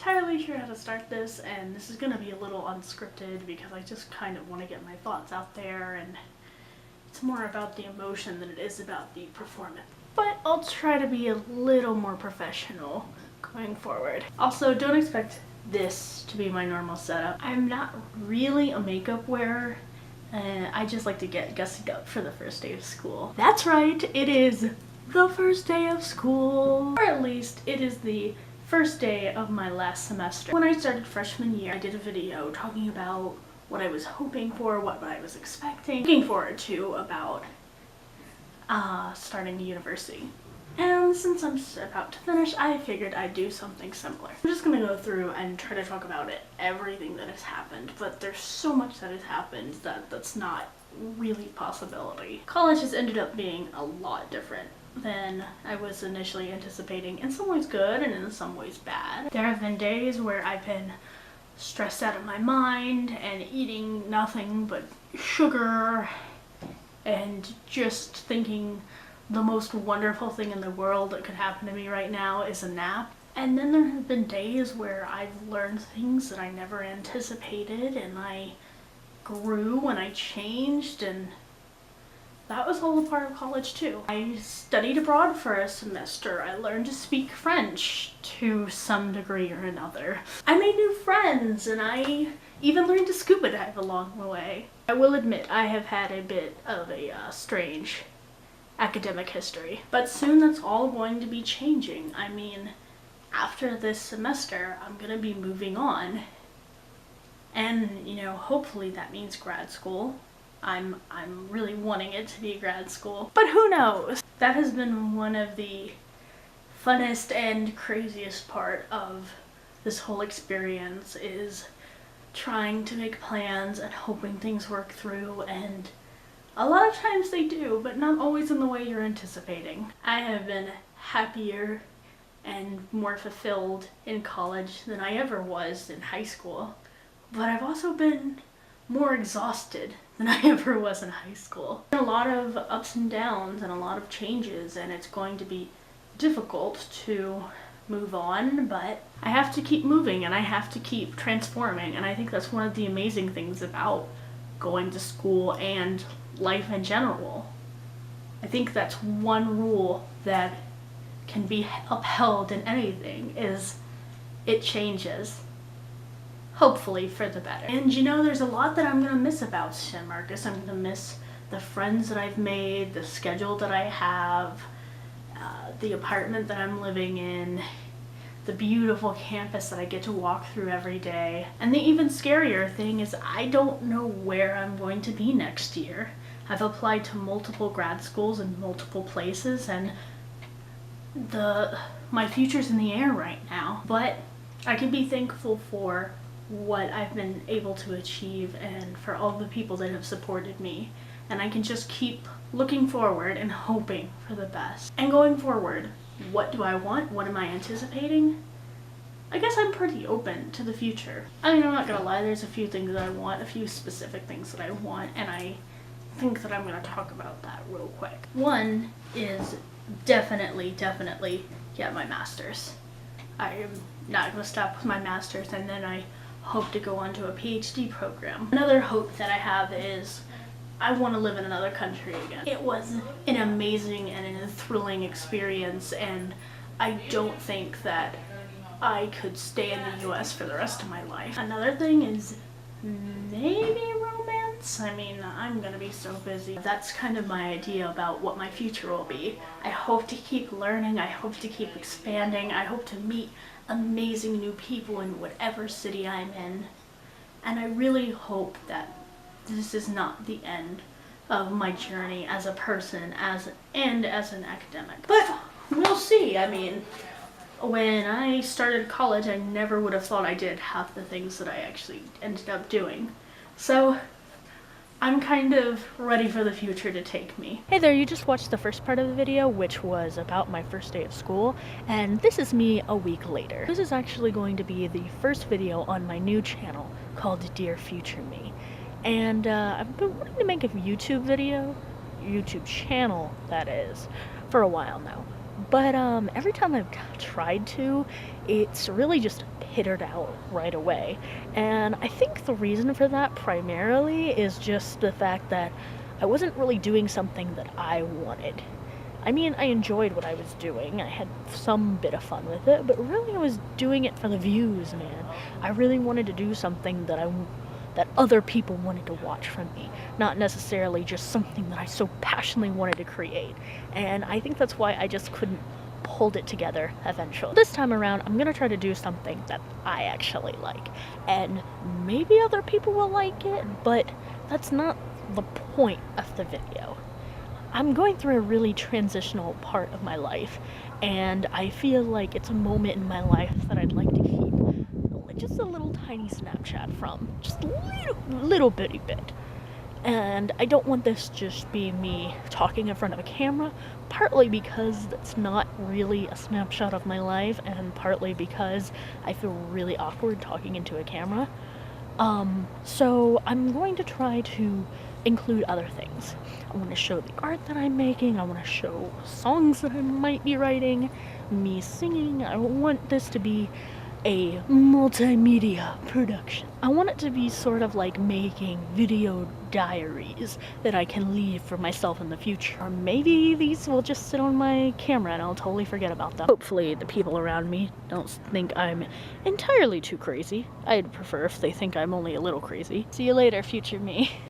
entirely sure how to start this, and this is going to be a little unscripted because I just kind of want to get my thoughts out there, and it's more about the emotion than it is about the performance. But I'll try to be a little more professional going forward. Also, don't expect this to be my normal setup. I'm not really a makeup wearer, and I just like to get gussied up for the first day of school. That's right, it is the first day of school. Or at least it is the first day of my last semester. When I started freshman year, I did a video talking about what I was hoping for, what I was expecting, looking forward to about starting university. And since I'm about to finish, I figured I'd do something similar. I'm just gonna go through and try to talk about everything that has happened, but there's so much that has happened that's not really a possibility. College has ended up being a lot different than I was initially anticipating. In some ways good and in some ways bad. There have been days where I've been stressed out of my mind and eating nothing but sugar and just thinking the most wonderful thing in the world that could happen to me right now is a nap. And then there have been days where I've learned things that I never anticipated, and I grew and I changed, and that was all a part of college too. I studied abroad for a semester. I learned to speak French to some degree or another. I made new friends, and I even learned to scuba dive along the way. I will admit I have had a bit of a strange academic history, but soon that's all going to be changing. I mean, after this semester, I'm gonna be moving on, and hopefully that means grad school. I'm really wanting it to be grad school, but who knows? That has been one of the funnest and craziest part of this whole experience, is trying to make plans and hoping things work through, and a lot of times they do, but not always in the way you're anticipating. I have been happier and more fulfilled in college than I ever was in high school, but I've also been more exhausted than I ever was in high school. A lot of ups and downs and a lot of changes, and it's going to be difficult to move on, but I have to keep moving and I have to keep transforming, and I think that's one of the amazing things about going to school and life in general. I think that's one rule that can be upheld in anything, is it changes. Hopefully for the better. And there's a lot that I'm gonna miss about San Marcos. I'm gonna miss the friends that I've made, the schedule that I have, the apartment that I'm living in, the beautiful campus that I get to walk through every day. And the even scarier thing is I don't know where I'm going to be next year. I've applied to multiple grad schools in multiple places, and my future's in the air right now. But I can be thankful for what I've been able to achieve and for all the people that have supported me, and I can just keep looking forward and hoping for the best. And going forward, what do I want? What am I anticipating? I guess I'm pretty open to the future. I mean, I'm not gonna lie, there's a few things that I want, a few specific things that I want, and I think that I'm gonna talk about that real quick. One is definitely get my master's. I am not gonna stop with my master's, and then I hope to go on to a PhD program. Another hope that I have is I want to live in another country again. It was an amazing and a thrilling experience, and I don't think that I could stay in the US for the rest of my life. Another thing is maybe romance. I mean, I'm gonna be so busy. That's kind of my idea about what my future will be. I hope to keep learning, I hope to keep expanding, I hope to meet amazing new people in whatever city I'm in, and I really hope that this is not the end of my journey as a person and as an academic. But we'll see. I mean, when I started college, I never would have thought I did half the things that I actually ended up doing. So I'm kind of ready for the future to take me. Hey there, you just watched the first part of the video, which was about my first day of school, and this is me a week later. This is actually going to be the first video on my new channel called Dear Future Me. And I've been wanting to make a YouTube channel, that is, for a while now. But every time I've tried to, it's really just petered out right away. And I think the reason for that primarily is just the fact that I wasn't really doing something that I wanted. I mean, I enjoyed what I was doing. I had some bit of fun with it, but really I was doing it for the views, man. I really wanted to do something that other people wanted to watch from me, not necessarily just something that I so passionately wanted to create. And I think that's why I just couldn't hold it together eventually. This time around, I'm gonna try to do something that I actually like. And maybe other people will like it, but that's not the point of the video. I'm going through a really transitional part of my life, and I feel like it's a moment in my life that I'd like to keep just a little tiny snapshot from, just a little bitty bit. And I don't want this just be me talking in front of a camera, partly because that's not really a snapshot of my life, and partly because I feel really awkward talking into a camera. So I'm going to try to include other things. I want to show the art that I'm making, I want to show songs that I might be writing, me singing. I want this to be a multimedia production. I want it to be sort of like making video diaries that I can leave for myself in the future. Or maybe these will just sit on my camera and I'll totally forget about them. Hopefully the people around me don't think I'm entirely too crazy. I'd prefer if they think I'm only a little crazy. See you later, future me.